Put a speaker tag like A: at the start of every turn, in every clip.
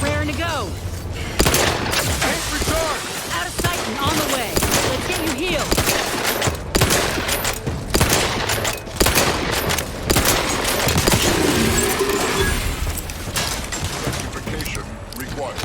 A: Raring to go.
B: Tank retard!
A: Out of sight and on the way. Let's get you healed.
B: Rectification required.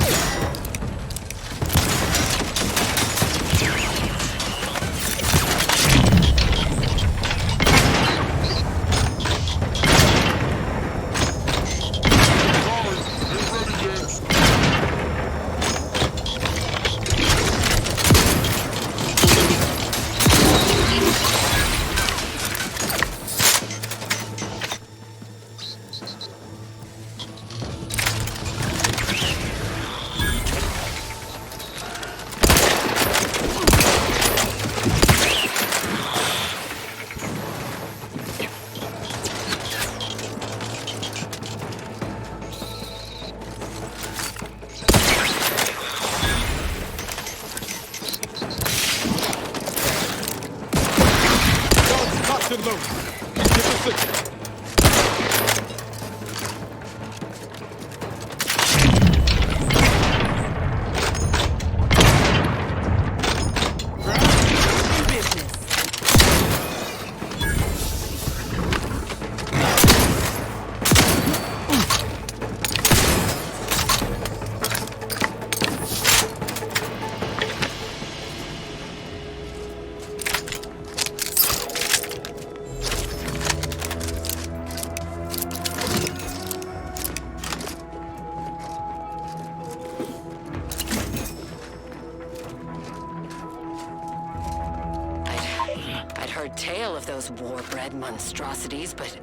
A: Tale of those war-bred monstrosities, but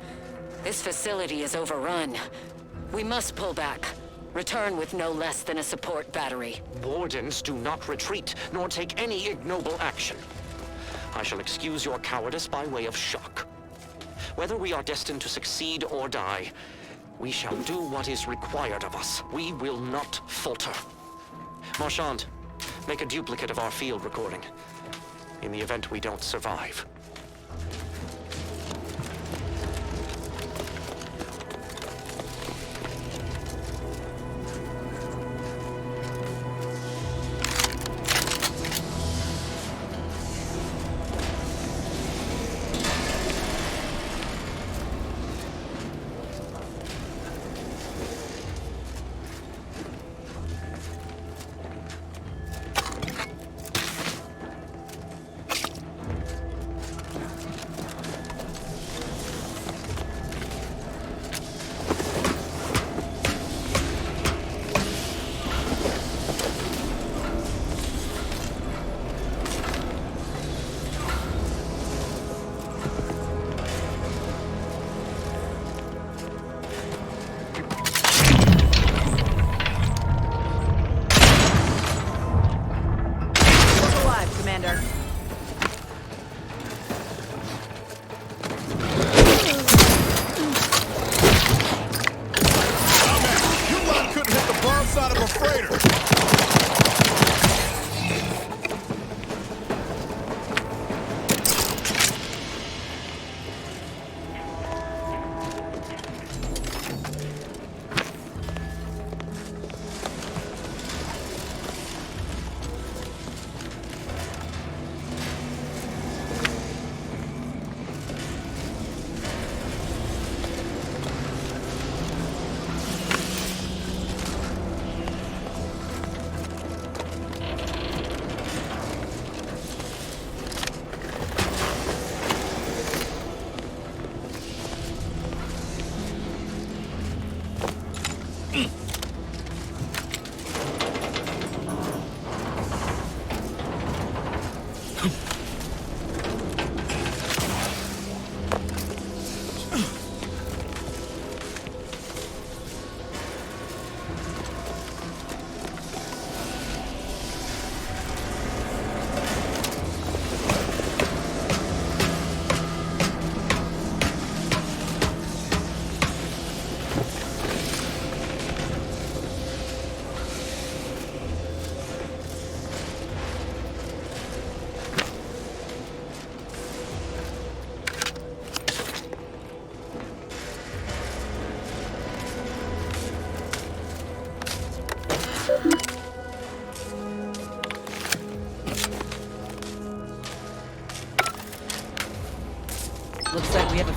A: this facility is overrun. We must pull back. Return with no less than a support battery.
C: Wardens do not retreat, nor take any ignoble action. I shall excuse your cowardice by way of shock. Whether we are destined to succeed or die, we shall do what is required of us. We will not falter. Marchand, make a duplicate of our field recording, in the event we don't survive.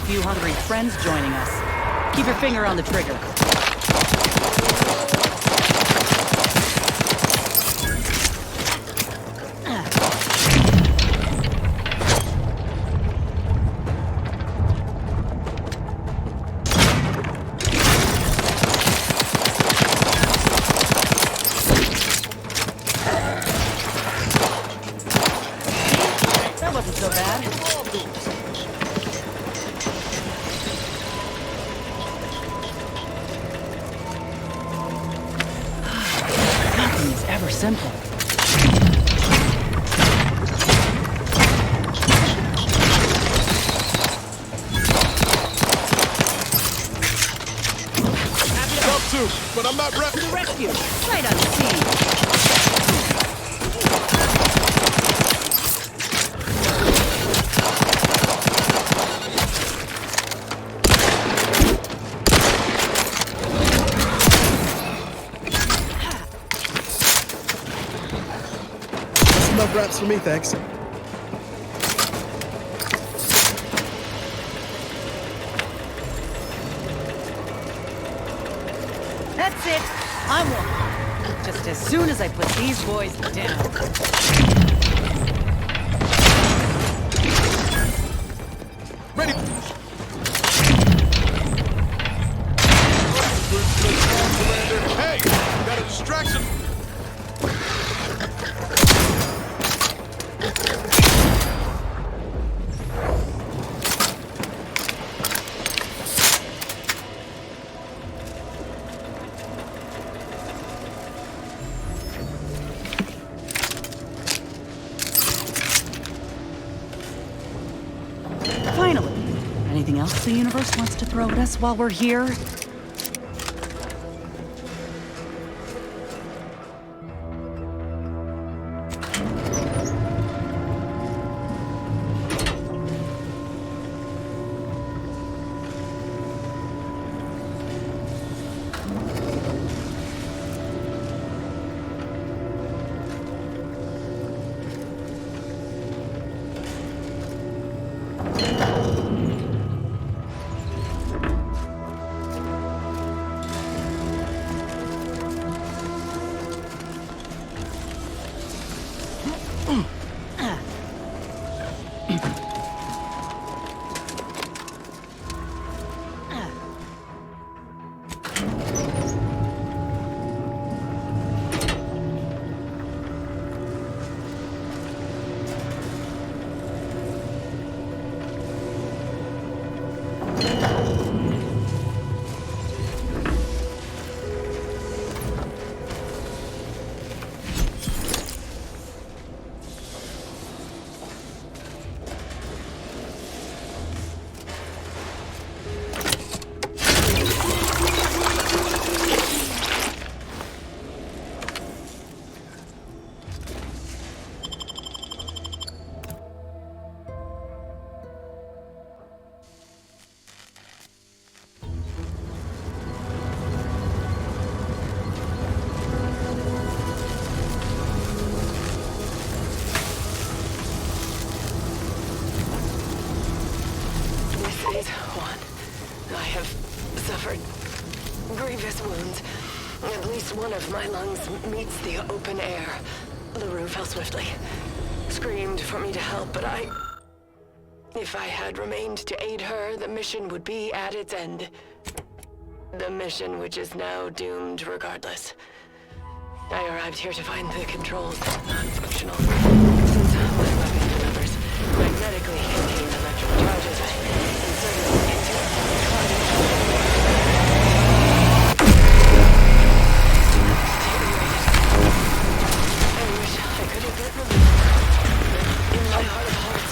D: few hungry friends joining us. Keep your finger on the trigger. That wasn't so bad. Nothing is ever simple.
B: Up to, but I'm not ready.
D: Rescue! Right on scene!
E: Enough wraps for me, thanks.
D: That's it! I'm one. Just as soon as I put these boys down.
B: Ready. Hey, got a distraction.
D: Finally! Anything else the universe wants to throw at us while we're here?
F: This is one. I have suffered grievous wounds. At least one of my lungs meets the open air. LaRue fell swiftly. Screamed for me to help, but if I had remained to aid her, the mission would be at its end. The mission which is now doomed regardless. I arrived here to find the controls non-functional. Since my weapon delivers magnetically contained electric charges, I inserted them into I wish I could have written them in my heart of hearts.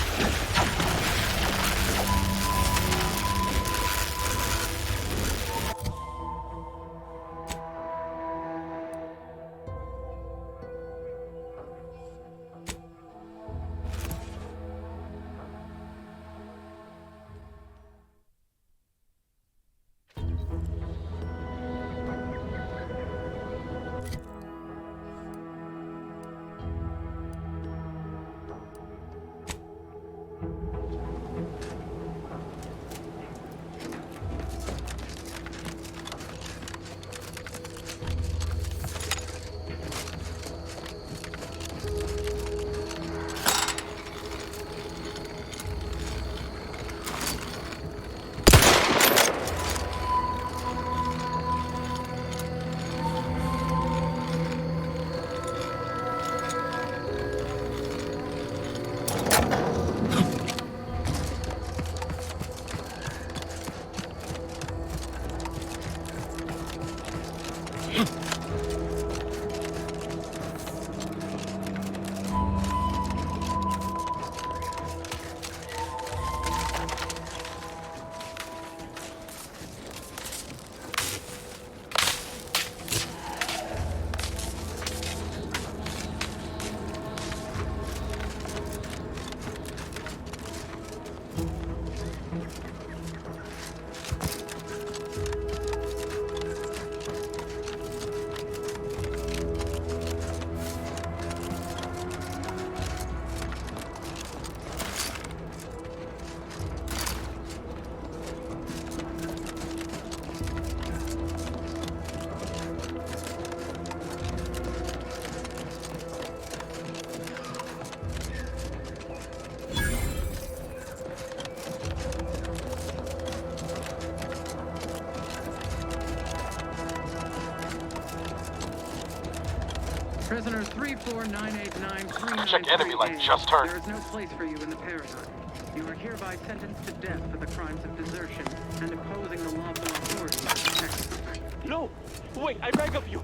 G: Prisoner 3498939.
H: Check enemy light, just turned.
G: There is no place for you in the paradigm. You are hereby sentenced to death for the crimes of desertion and opposing the lawful authority of the protagonist.
I: No! Wait, I beg of you!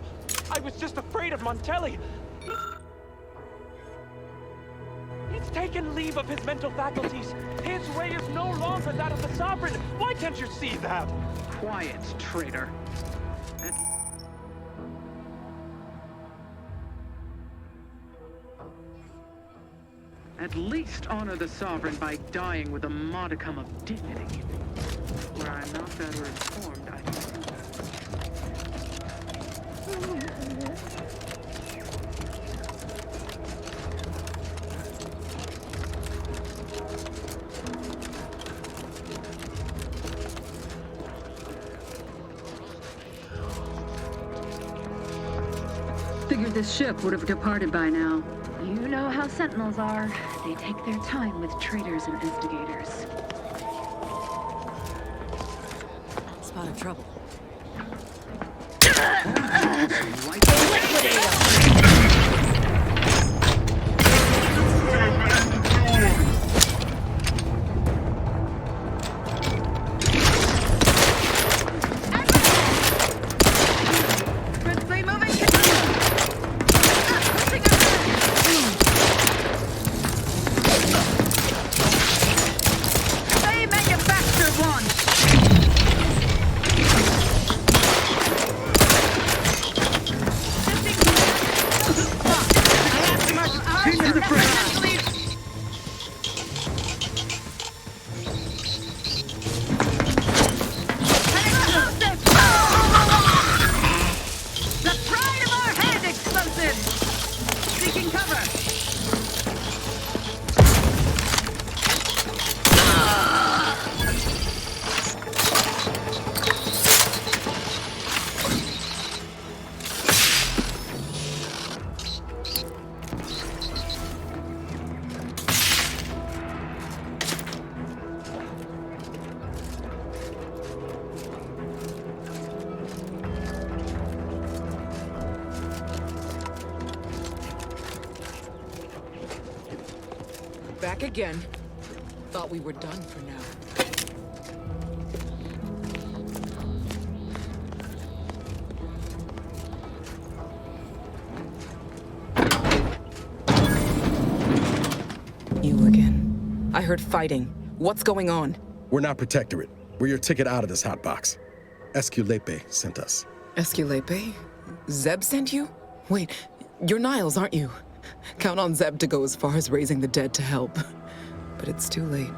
I: I was just afraid of Montelli! He's taken leave of his mental faculties. His way is no longer that of the Sovereign. Why can't you see that?
G: Quiet, traitor. At least honor the Sovereign by dying with a modicum of dignity. Where I'm not better informed, I can do that.
J: Figured this ship would have departed by now. You know how Sentinels are. They take their time with traitors and instigators.
D: Spotted trouble.
K: Back again. Thought we were done for now. You again. I heard fighting. What's going on?
E: We're not Protectorate. We're your ticket out of this hotbox. Esculepe sent us.
K: Esculepe? Zeb sent you? Wait, you're Niles, aren't you? Count on Zeb to go as far as raising the dead to help. But it's too late.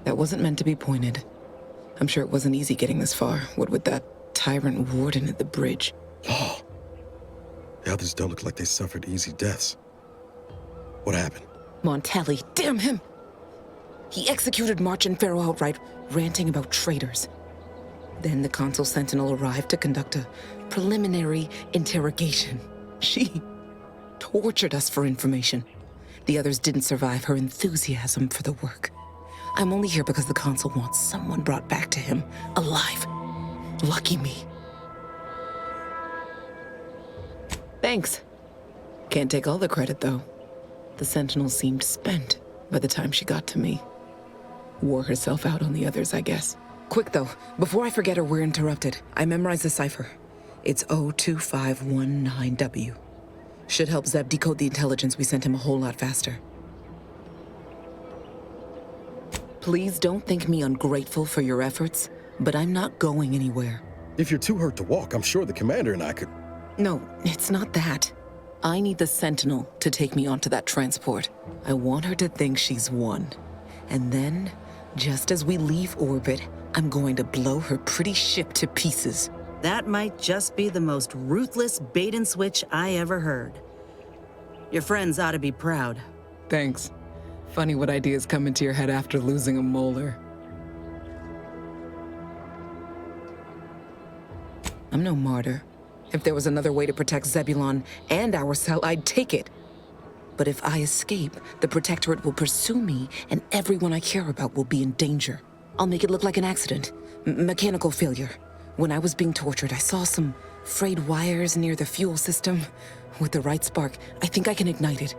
K: That wasn't meant to be pointed. I'm sure it wasn't easy getting this far, what with that tyrant warden at the bridge.
E: Oh. The others don't look like they suffered easy deaths. What happened?
K: Montelli, damn him! He executed March and Pharaoh outright, ranting about traitors. Then the Consul Sentinel arrived to conduct a preliminary interrogation. She tortured us for information. The others didn't survive her enthusiasm for the work. I'm only here because the Consul wants someone brought back to him, alive. Lucky me. Thanks. Can't take all the credit, though. The Sentinel seemed spent by the time she got to me. Wore herself out on the others, I guess. Quick, though, before I forget or we're interrupted, I memorized the cipher. It's 02519W. Should help Zeb decode the intelligence we sent him a whole lot faster. Please don't think me ungrateful for your efforts, but I'm not going anywhere.
E: If you're too hurt to walk, I'm sure the commander and I could...
K: No, it's not that. I need the Sentinel to take me onto that transport. I want her to think she's won. And then, just as we leave orbit, I'm going to blow her pretty ship to pieces.
D: That might just be the most ruthless bait and switch I ever heard. Your friends ought to be proud.
K: Thanks. Funny what ideas come into your head after losing a molar. I'm no martyr. If there was another way to protect Zebulon and our cell, I'd take it. But if I escape, the Protectorate will pursue me, and everyone I care about will be in danger. I'll make it look like an accident. Mechanical failure. When I was being tortured, I saw some Frayed wires near the fuel system. With the right spark, I think I can ignite it.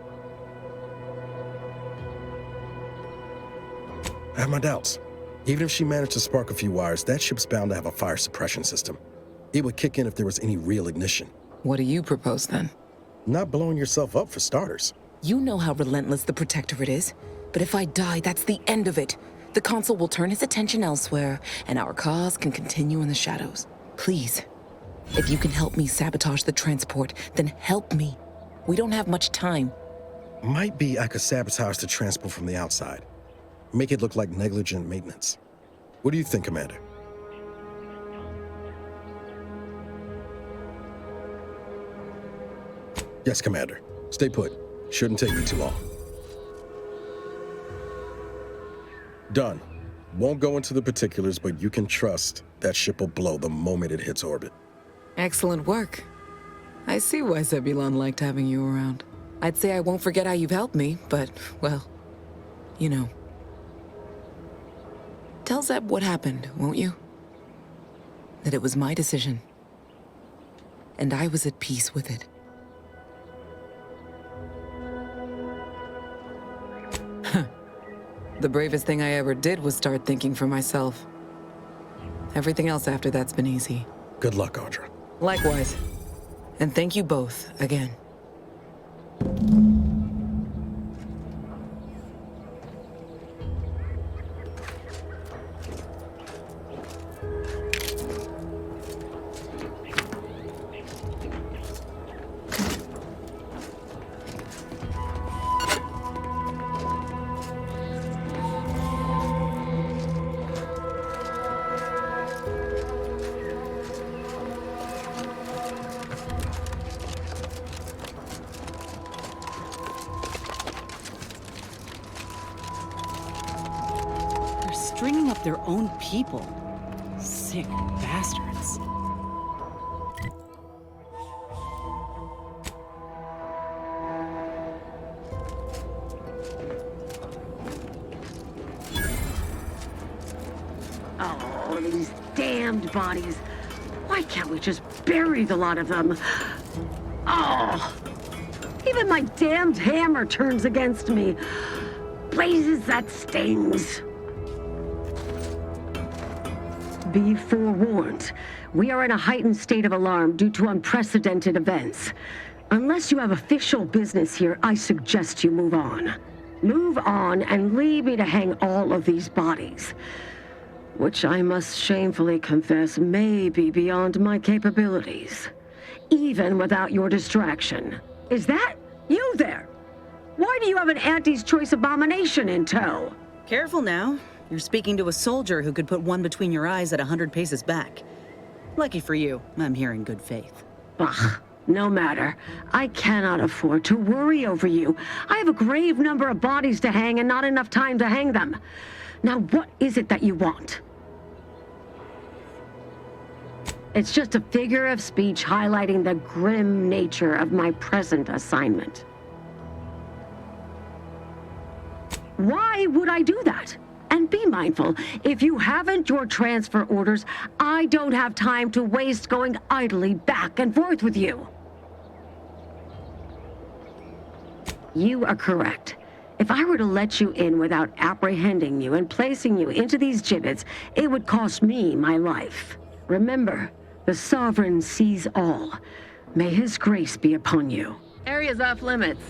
E: I have my doubts. Even if she managed to spark a few wires, that ship's bound to have a fire suppression system. It would kick in if there was any real ignition.
K: What do you propose then?
E: Not blowing yourself up for starters.
K: You know how relentless the Protectorate is. But if I die, that's the end of it. The Consul will turn his attention elsewhere, and our cause can continue in the shadows. Please, if you can help me sabotage the transport, then help me. We don't have much time.
E: Might be I could sabotage the transport from the outside. Make it look like negligent maintenance. What do you think, Commander? Yes, Commander. Stay put. Shouldn't take me too long. Done. Won't go into the particulars, but you can trust that ship will blow the moment it hits orbit.
K: Excellent work. I see why Zebulon liked having you around. I'd say I won't forget how you've helped me, but, well, you know. Tell Zeb what happened, won't you? That it was my decision. And I was at peace with it. The bravest thing I ever did was start thinking for myself. Everything else after that's been easy.
E: Good luck, Audra.
K: Likewise. And thank you both again.
D: Stringing up their own people. Sick bastards.
F: Oh, these damned bodies. Why can't we just bury the lot of them? Oh, even my damned hammer turns against me. Blazes, that stings. Be forewarned. We are in a heightened state of alarm due to unprecedented events. Unless you have official business here, I suggest you move on. Move on and leave me to hang all of these bodies. Which I must shamefully confess may be beyond my capabilities. Even without your distraction. Is that you there? Why do you have an Auntie's Choice abomination in tow?
D: Careful now. You're speaking to a soldier who could put one between your eyes at 100 paces back. Lucky for you, I'm here in good faith.
F: Ugh, no matter. I cannot afford to worry over you. I have a grave number of bodies to hang and not enough time to hang them. Now, what is it that you want? It's just a figure of speech highlighting the grim nature of my present assignment. Why would I do that? And be mindful, if you haven't your transfer orders, I don't have time to waste going idly back and forth with you. You are correct. If I were to let you in without apprehending you and placing you into these gibbets, it would cost me my life. Remember, the Sovereign sees all. May his grace be upon you.
D: Area's off limits.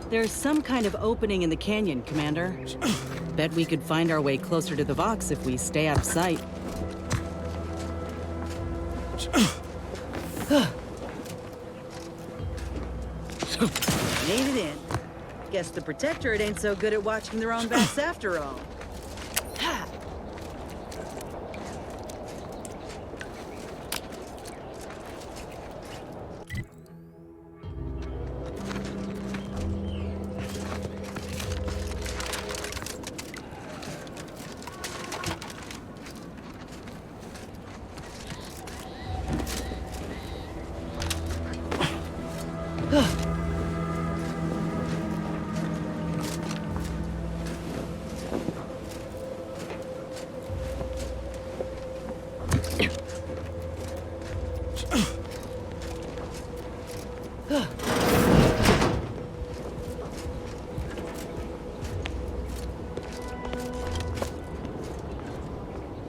D: There's some kind of opening in the canyon, Commander. Bet we could find our way closer to the Vox if we stay out of sight. Made it in. Guess the Protectorate ain't so good at watching their own backs after all.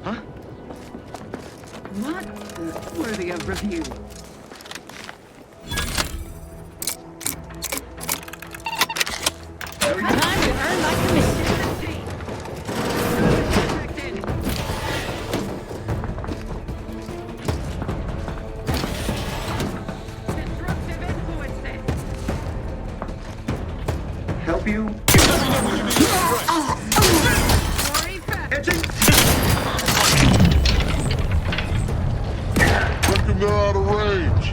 G: Huh? Not worthy of review.
D: Time to earn my commission.
H: Help you?
B: Look, they're out of range.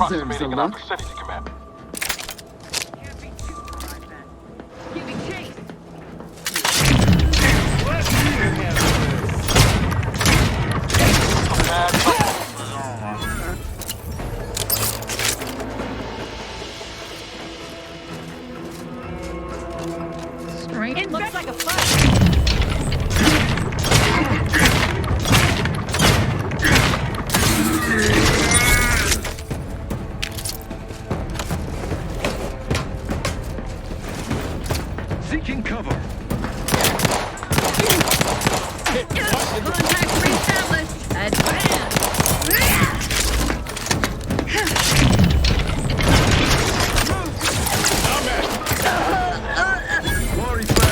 D: Deserves a look.
G: Giving chase.
D: It looks like a fight.
H: Seeking cover.
D: Contact reestablished. Advance.
H: Quarry found.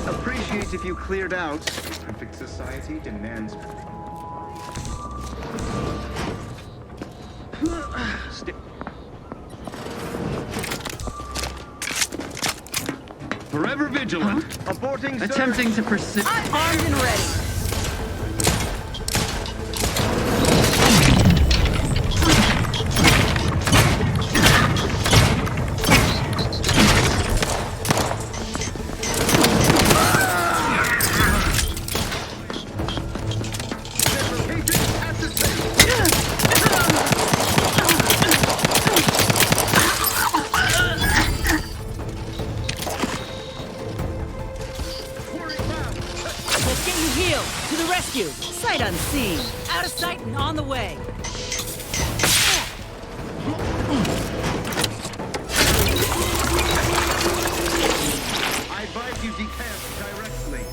H: Appreciate if you cleared out. Perfect society demands. Forever vigilant. Aborting.
G: Attempting to pursue.
D: Armed and ready. Let's get you healed. To the rescue. Sight unseen. Out of sight and on the way.
H: I advise you decamp directly.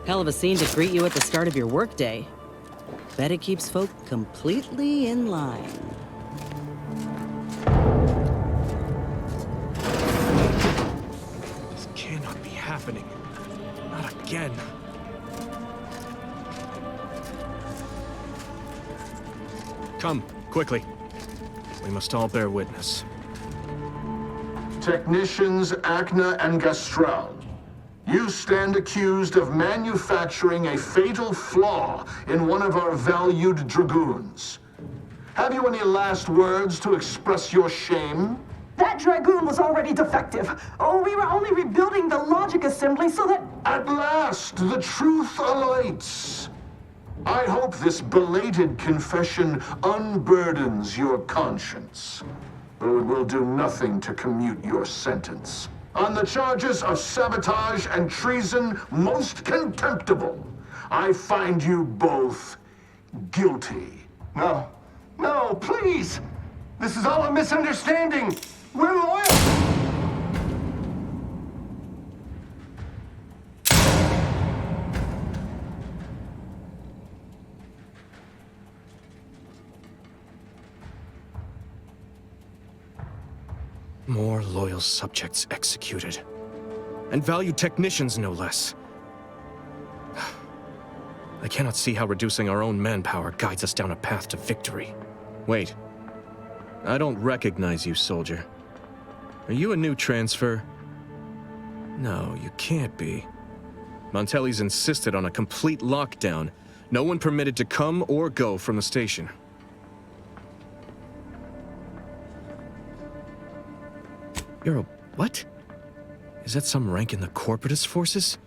D: Hell of a scene to greet you at the start of your workday. Bet it keeps folk completely in line.
I: This cannot be happening. Not again. Come, quickly. We must all bear witness.
L: Technicians Acna and Gastral, you stand accused of manufacturing a fatal flaw in one of our valued dragoons. Have you any last words to express your shame?
M: That dragoon was already defective. Oh, we were only rebuilding the logic assembly so that...
L: At last, the truth alights. I hope this belated confession unburdens your conscience. though it will do nothing to commute your sentence. On the charges of sabotage and treason most contemptible, I find you both guilty.
N: No, please! This is all a misunderstanding! We're loyal!
O: More loyal subjects executed. And valued technicians, no less. I cannot see how reducing our own manpower guides us down a path to victory. Wait. I don't recognize you, soldier. Are you a new transfer? No, you can't be. Montelli's insisted on a complete lockdown. No one permitted to come or go from the station. You're a what? Is that some rank in the corporatist forces?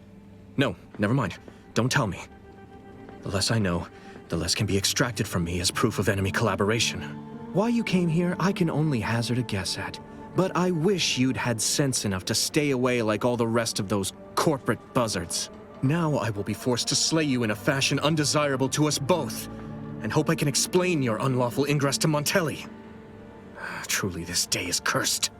O: No, never mind. Don't tell me. The less I know, the less can be extracted from me as proof of enemy collaboration. Why you came here, I can only hazard a guess at. But I wish you'd had sense enough to stay away like all the rest of those corporate buzzards. Now I will be forced to slay you in a fashion undesirable to us both, and hope I can explain your unlawful ingress to Montelli. Truly, this day is cursed.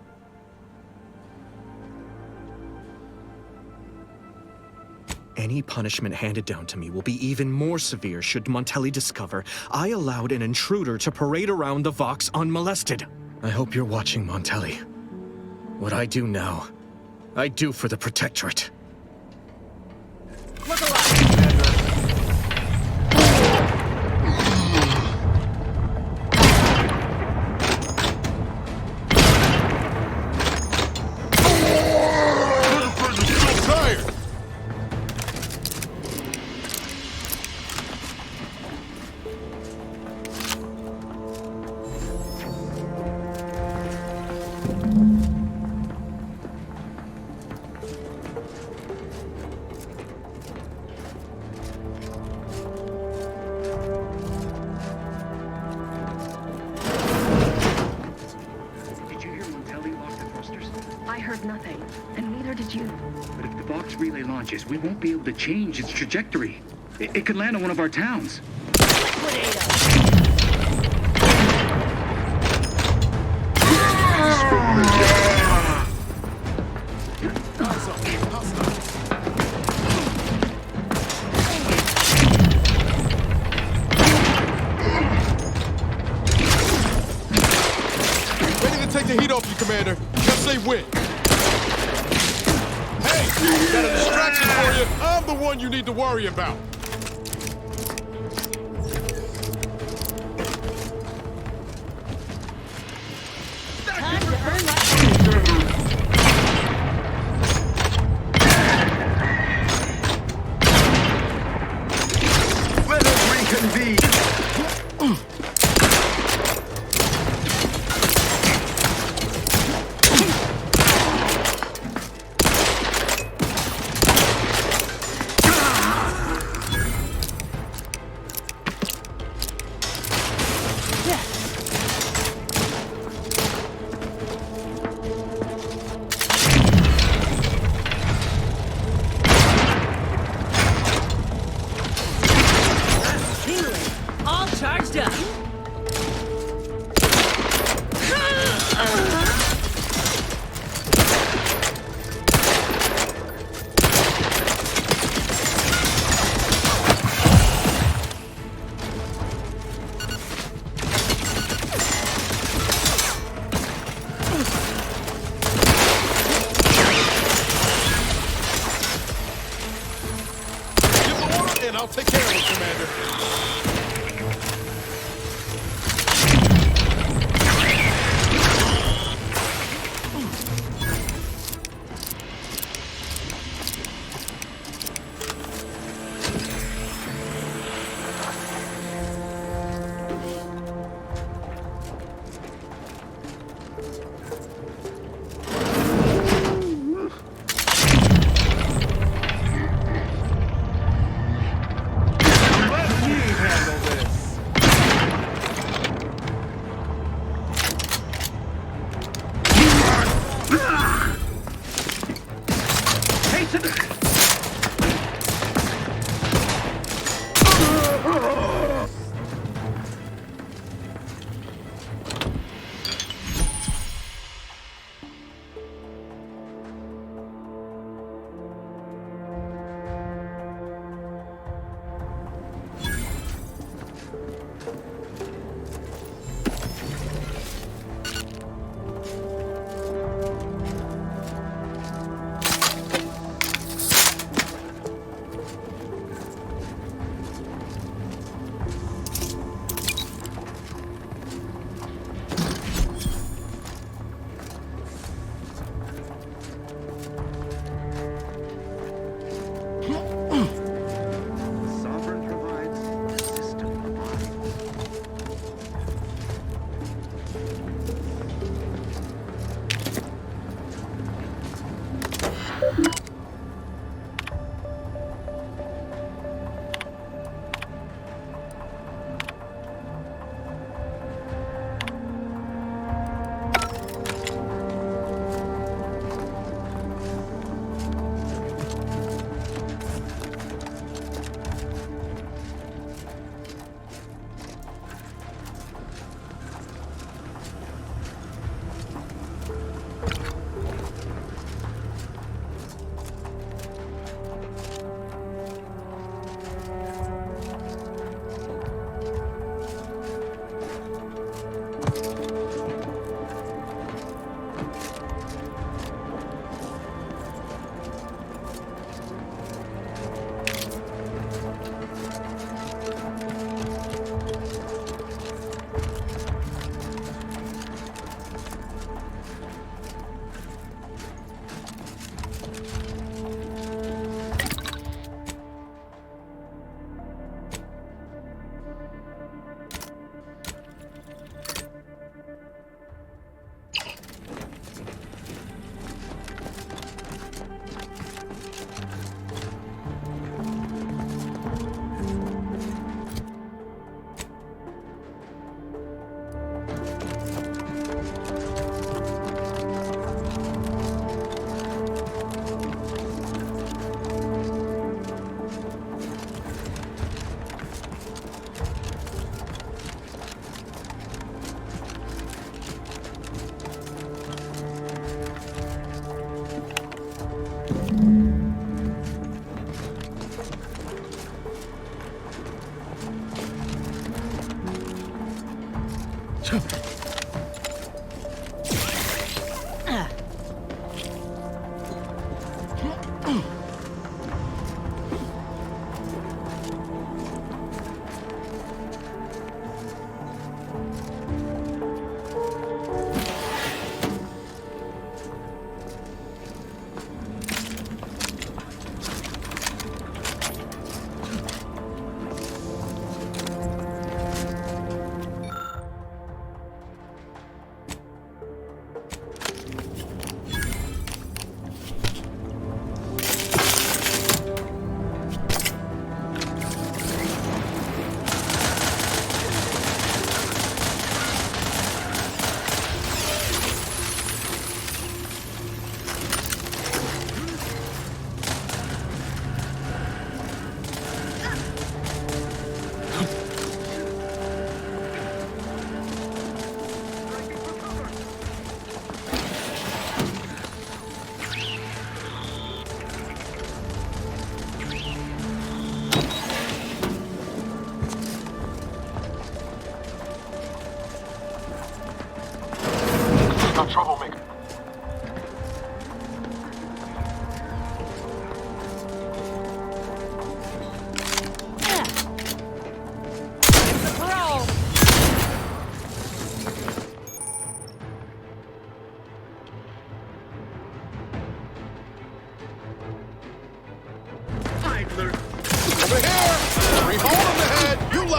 O: Any punishment handed down to me will be even more severe should Montelli discover I allowed an intruder to parade around the Vox unmolested. I hope you're watching, Montelli. What I do now, I do for the Protectorate.
I: Look alive, Commander!
P: We won't be able to change its trajectory. It could land on one of our towns.
B: Ready to take the heat off you, Commander. Just say when. Got a distraction for you. I'm the one you need to worry about.
N: Let us reconvene.
B: I'll take care of it, Commander.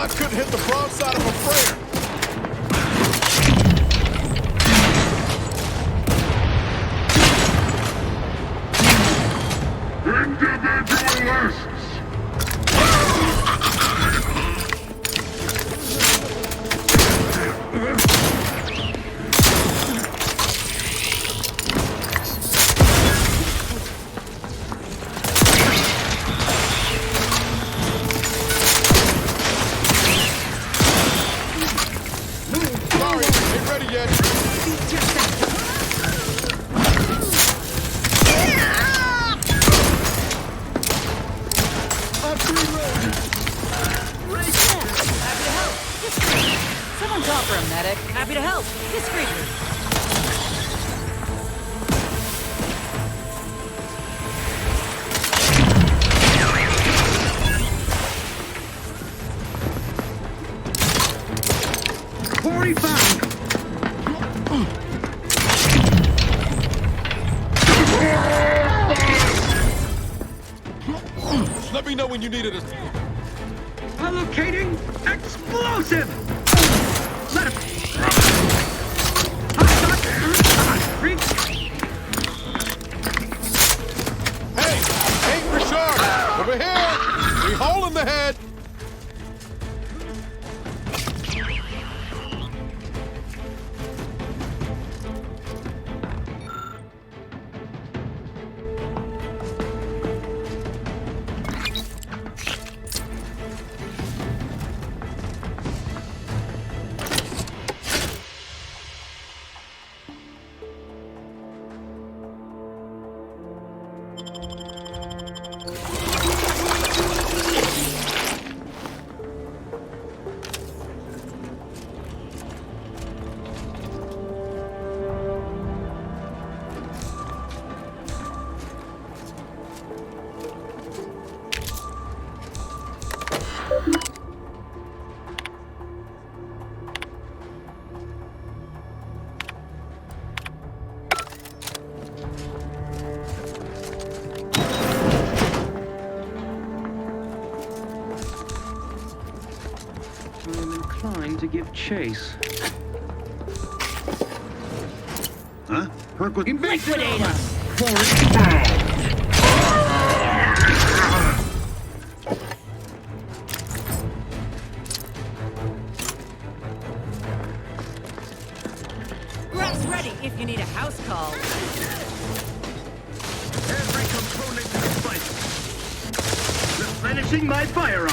B: I couldn't hit the broadside of a freighter.
L: Individualists!
B: Sorry, ain't ready yet.
D: Someone call for a medic. Happy to help. Discreetly.
P: Quarry found!
B: Let me know when you needed us.
P: Allocating explosive! Let him...
B: Hey, Ain't Richard! Over here! We hole in the head!
P: I'm inclined to give chase. Huh? Perk with...
D: Liquidate us!
P: Quarry found!
D: Grab's ready if you need a house call.
P: Every component is vital. Replenishing my firearm.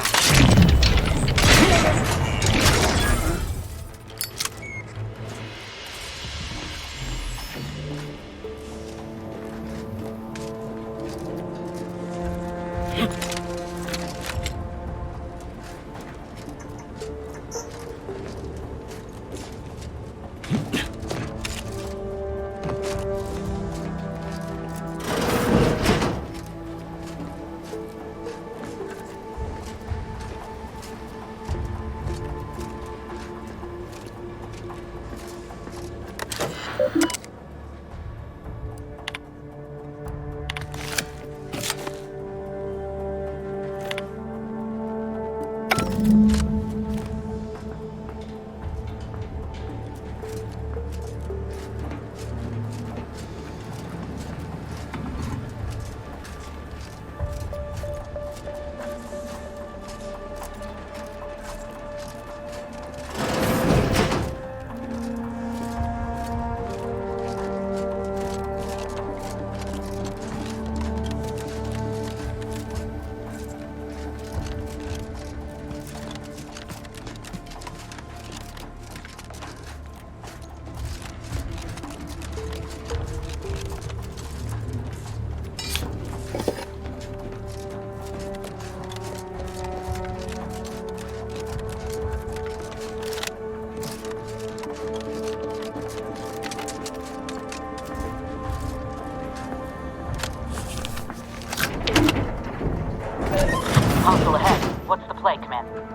Q: Hostile ahead. What's the play, Commander?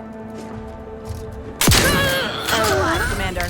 D: Relax, Commander.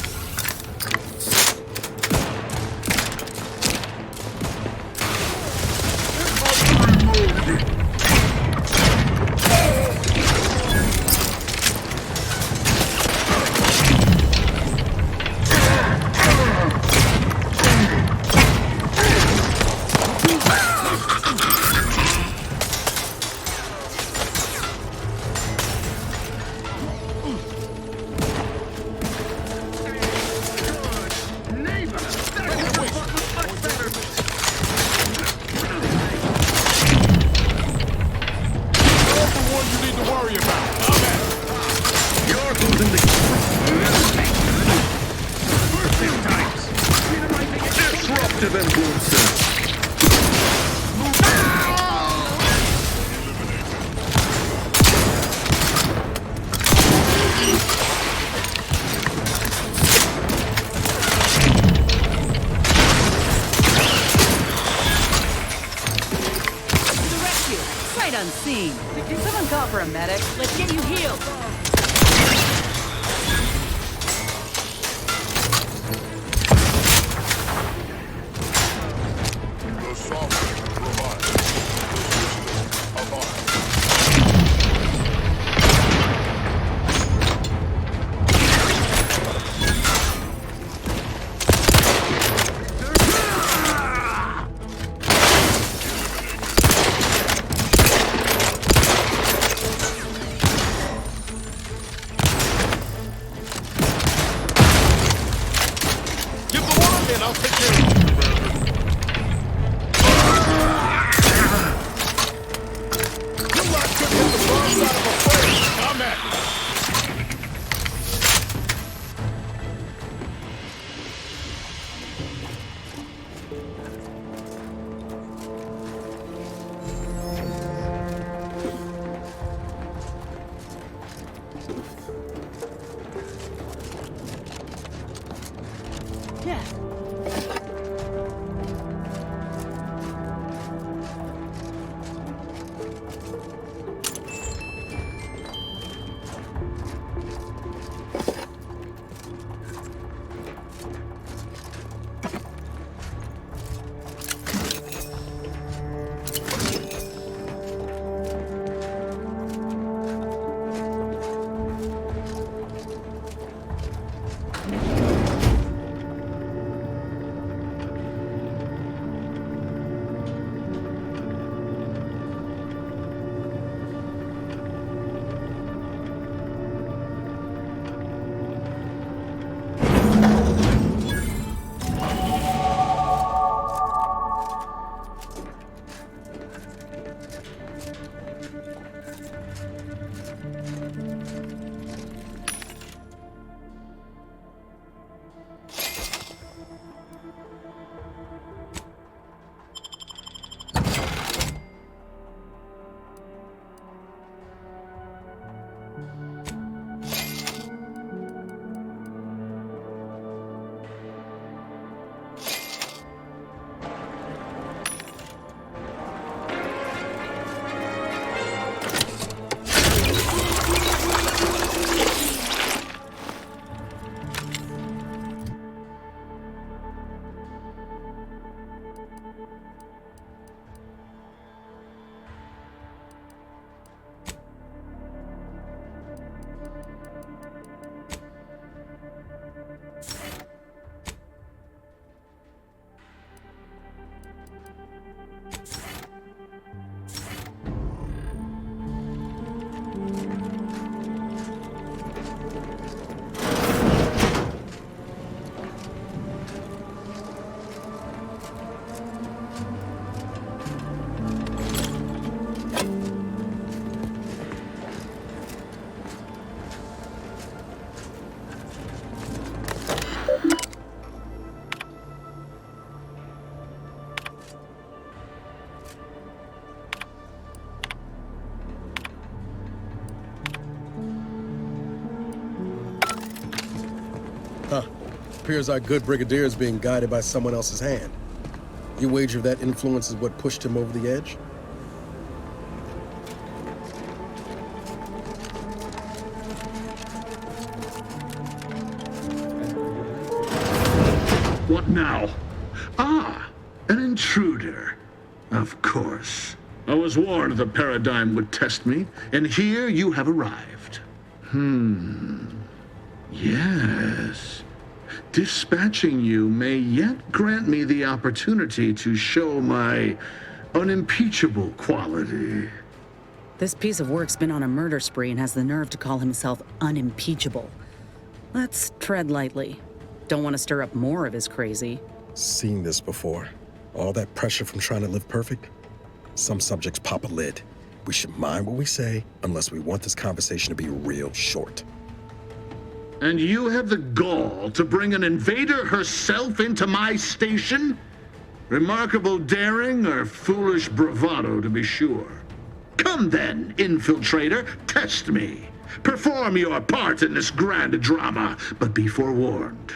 N: unavailable, sir.
D: Sight unseen. Did someone call for a medic? Let's get you healed.
B: The sovereign provides. Abide. I'll take care of you. You lot took him the wrong side of a plane. Come at me.
E: Appears our good brigadier is being guided by someone else's hand. You wager that influence is what pushed him over the edge?
N: What now? Ah, an intruder. Of course. I was warned the paradigm would test me, and here you have arrived. Yes. Dispatching you may yet grant me the opportunity to show my unimpeachable quality.
D: This piece of work's been on a murder spree and has the nerve to call himself unimpeachable. Let's tread lightly. Don't want to stir up more of his crazy.
E: Seen this before. All that pressure from trying to live perfect. Some subjects pop a lid. We should mind what we say unless we want this conversation to be real short.
N: And you have the gall to bring an invader herself into my station? Remarkable daring or foolish bravado, to be sure. Come then, infiltrator, test me. Perform your part in this grand drama, but be forewarned.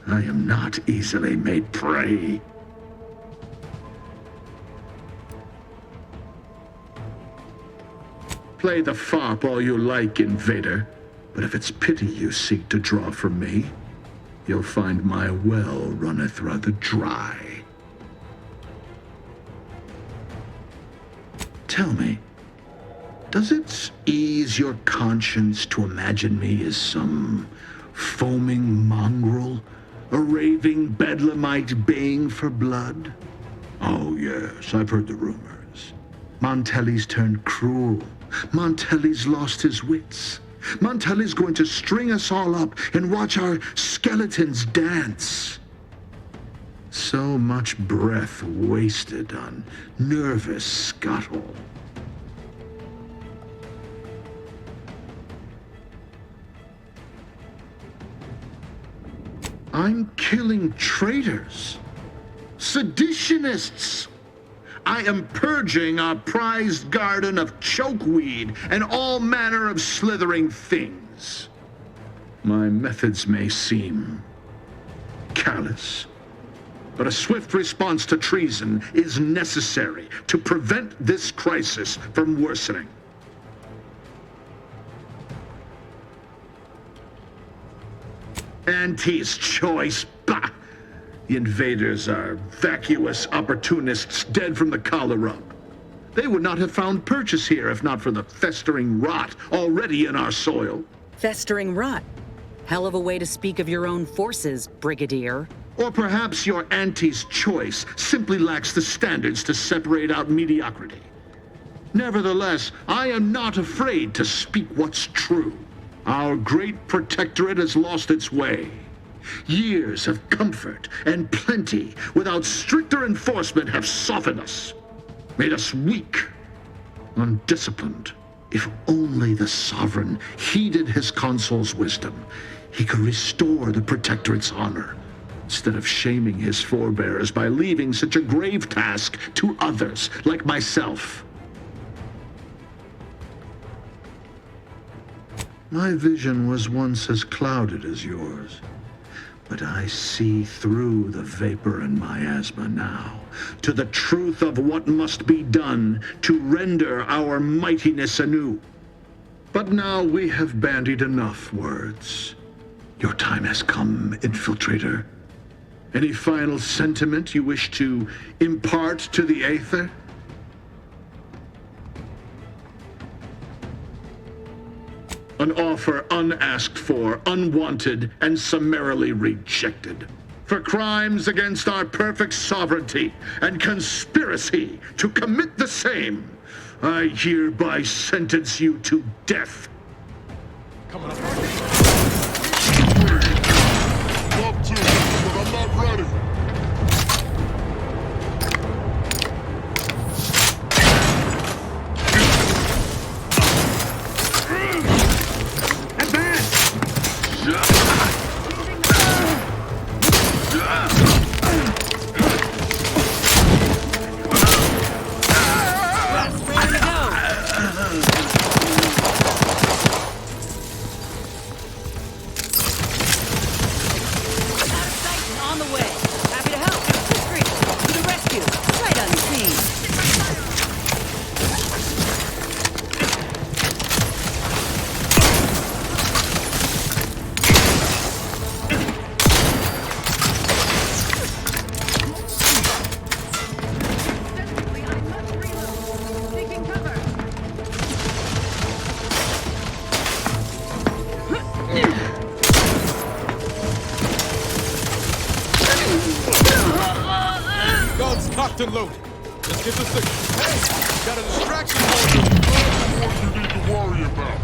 N: I am not easily made prey. Play the fop all you like, invader, but if it's pity you seek to draw from me, you'll find my well runneth rather dry. Tell me, does it ease your conscience to imagine me as some foaming mongrel, a raving bedlamite baying for blood? Oh yes, I've heard the rumors. Montelli's turned cruel. Montelli's lost his wits. Montelli's going to string us all up and watch our skeletons dance. So much breath wasted on nervous scuttle. I'm killing traitors, seditionists. I am purging our prized garden of chokeweed and all manner of slithering things. My methods may seem callous, but a swift response to treason is necessary to prevent this crisis from worsening. Auntie's choice, bah! The invaders are vacuous opportunists dead from the collar up. They would not have found purchase here if not for the festering rot already in our soil.
D: Festering rot? Hell of a way to speak of your own forces, Brigadier.
N: Or perhaps your auntie's choice simply lacks the standards to separate out mediocrity. Nevertheless, I am not afraid to speak what's true. Our great protectorate has lost its way. Years of comfort and plenty without stricter enforcement have softened us, made us weak, undisciplined. If only the Sovereign heeded his consul's wisdom, he could restore the Protectorate's honor, instead of shaming his forebears by leaving such a grave task to others like myself. My vision was once as clouded as yours. But I see through the vapor and miasma now, to the truth of what must be done to render our mightiness anew. But now we have bandied enough words. Your time has come, infiltrator. Any final sentiment you wish to impart to the Aether? An offer unasked for, unwanted, and summarily rejected. For crimes against our perfect sovereignty and conspiracy to commit the same, I hereby sentence you to death.
B: Coming up. Love to, but I'm not ready. Cocked and loaded. Let's get the signal. Hey, got a distraction more you need to worry about.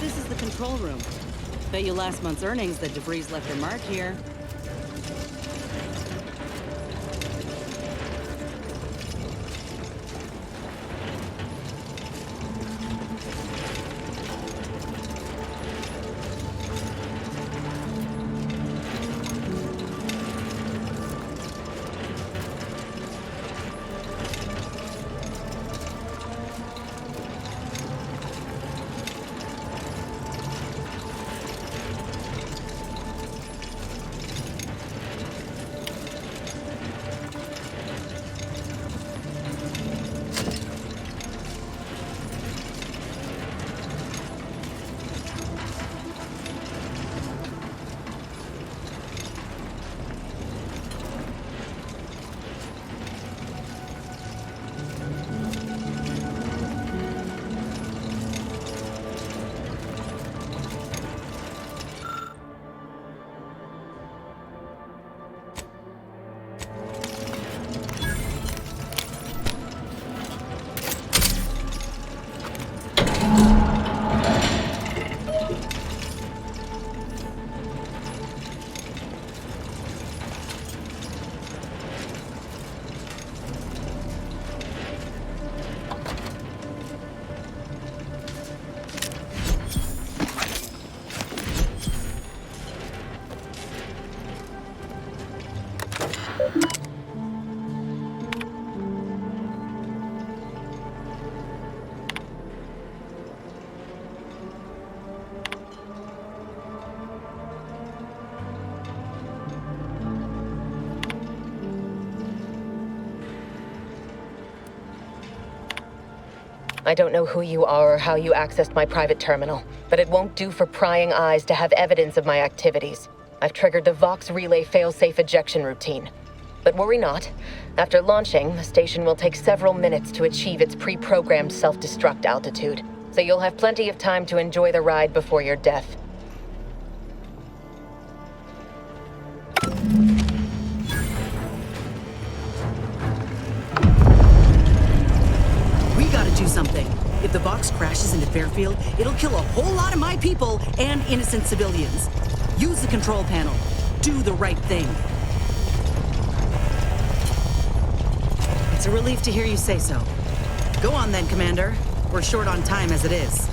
D: this is the control room. Bet you last month's earnings that DeVries left their mark here.
F: I don't know who you are or how you accessed my private terminal, but it won't do for prying eyes to have evidence of my activities. I've triggered the Vox Relay failsafe ejection routine. But worry not. After launching, the station will take several minutes to achieve its pre-programmed self-destruct altitude, so you'll have plenty of time to enjoy the ride before your death.
D: We gotta do something. If the Vox crashes into Fairfield, it'll kill a whole lot of my people and innocent civilians. Use the control panel. Do the right thing. It's a relief to hear you say so. Go on then, Commander. We're short on time as it is.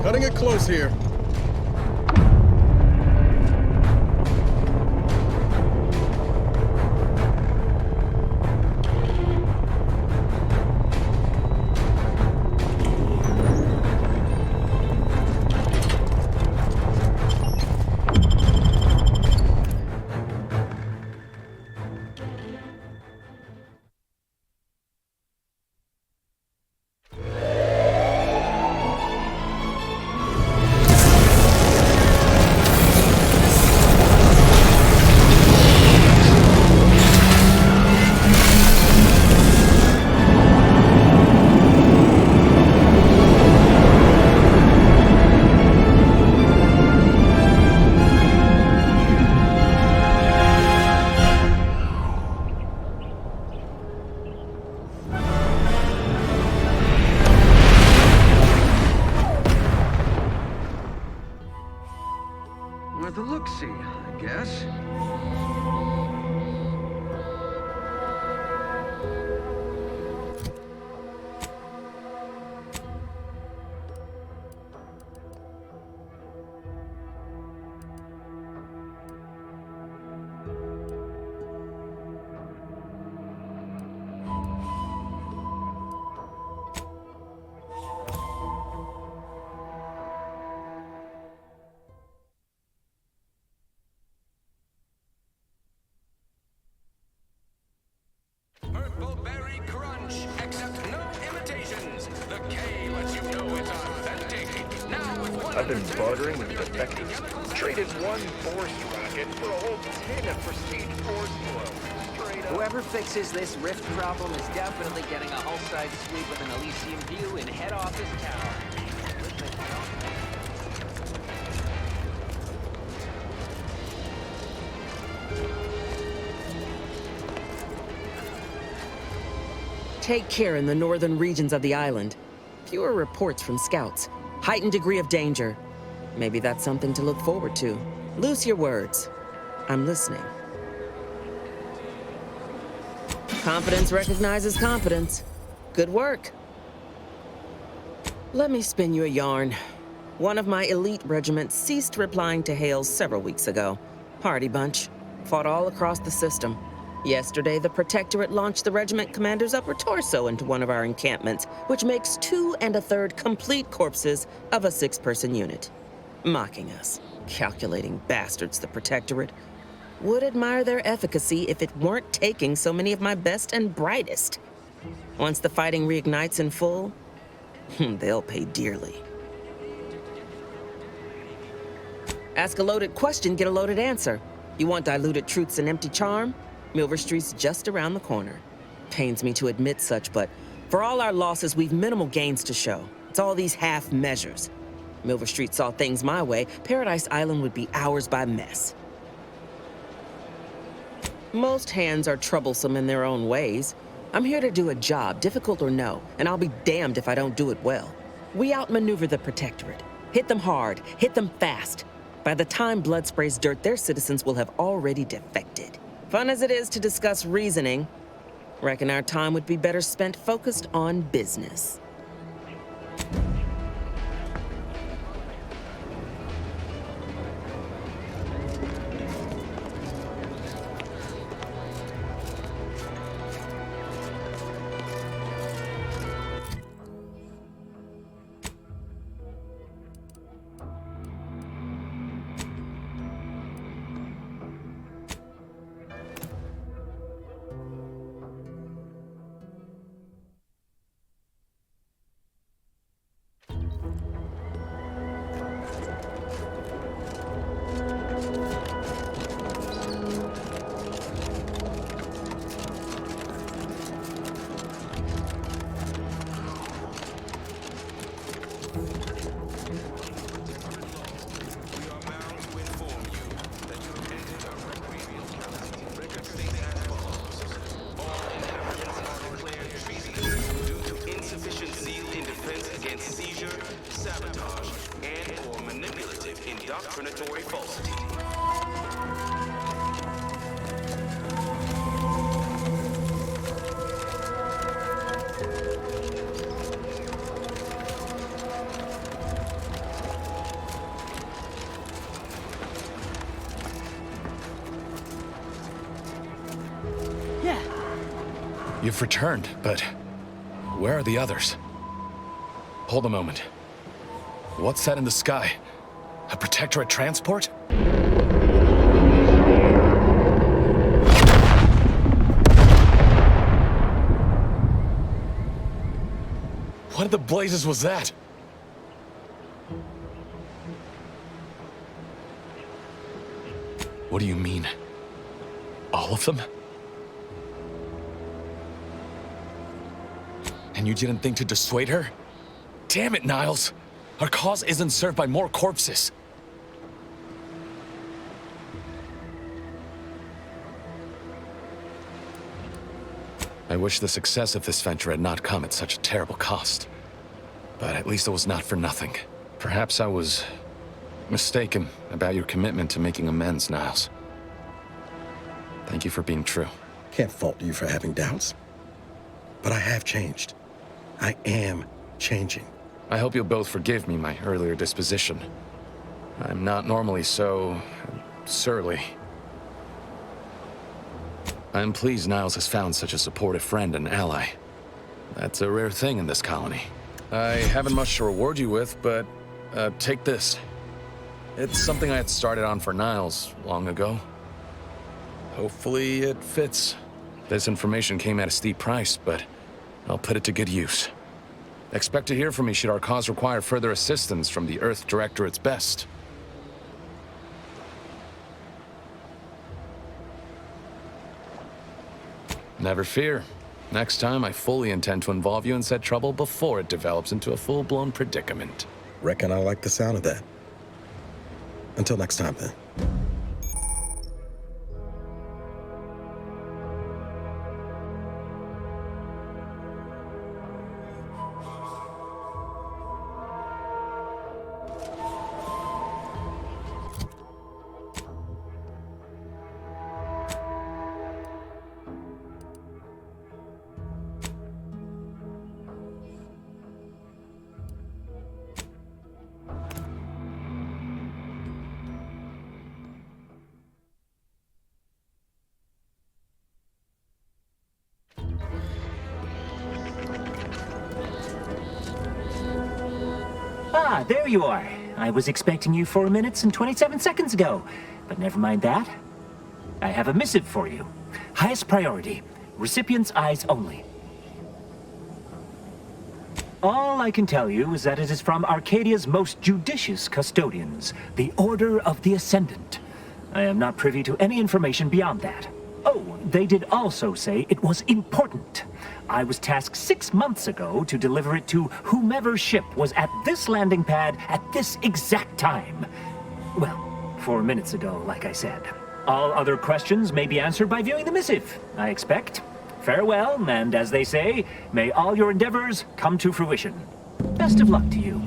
E: Cutting it close here.
R: I've been bartering with defectives. Traded one force rocket for a whole tin of prestige force flow.
S: Whoever fixes this rift problem is definitely getting a hull-side suite with an Elysium view in head office tower.
K: Take care in the northern regions of the island. Fewer reports from scouts. Heightened degree of danger. Maybe that's something to look forward to. Loose your words. I'm listening. Confidence recognizes competence. Good work. Let me spin you a yarn. One of my elite regiments ceased replying to hails several weeks ago. Hardy bunch. Fought all across the system. Yesterday, the Protectorate launched the regiment commander's upper torso into one of our encampments, which makes 2 1/3 complete corpses of a 6-person unit. Mocking us. Calculating bastards, the Protectorate. Would admire their efficacy if it weren't taking so many of my best and brightest. Once the fighting reignites in full, they'll pay dearly. Ask a loaded question, get a loaded answer. You want diluted truths and empty charm? Milver Street's just around the corner. Pains me to admit such, but for all our losses, we've minimal gains to show. It's all these half measures. Milver Street saw things my way, Paradise Island would be ours by mess. Most hands are troublesome in their own ways. I'm here to do a job, difficult or no, and I'll be damned if I don't do it well. We outmaneuver the Protectorate. Hit them hard, hit them fast. By the time blood sprays dirt, their citizens will have already defected. Fun as it is to discuss reasoning, reckon our time would be better spent focused on business.
T: Sabotage, and/or manipulative indoctrinatory falsity.
U: Yeah. You've returned, but where are the others? Hold a moment. What's that in the sky? A Protectorate transport? What in the blazes was that? What do you mean? All of them? And you didn't think to dissuade her? Damn it, Niles! Our cause isn't served by more corpses. I wish the success of this venture had not come at such a terrible cost. But at least it was not for nothing. Perhaps I was mistaken about your commitment to making amends, Niles. Thank you for being true.
E: Can't fault you for having doubts. But I have changed. I am changing.
U: I hope you'll both forgive me my earlier disposition. I'm not normally so surly. I'm pleased Niles has found such a supportive friend and ally. That's a rare thing in this colony. I haven't much to reward you with, but take this. It's something I had started on for Niles long ago. Hopefully it fits. This information came at a steep price, but I'll put it to good use. Expect to hear from me should our cause require further assistance from the Earth Directorate's best. Never fear. Next time, I fully intend to involve you in said trouble before it develops into a full-blown predicament.
E: Reckon I like the sound of that. Until next time, then.
A: Ah, there you are. I was expecting you 4 minutes and 27 seconds ago, but never mind that. I have a missive for you. Highest priority. Recipient's eyes only. All I can tell you is that it is from Arcadia's most judicious custodians, the Order of the Ascendant. I am not privy to any information beyond that. Oh, they did also say it was important. I was tasked 6 months ago to deliver it to whomever ship was at this landing pad at this exact time. Well, 4 minutes ago, like I said. All other questions may be answered by viewing the missive, I expect. Farewell, and as they say, may all your endeavors come to fruition. Best of luck to you.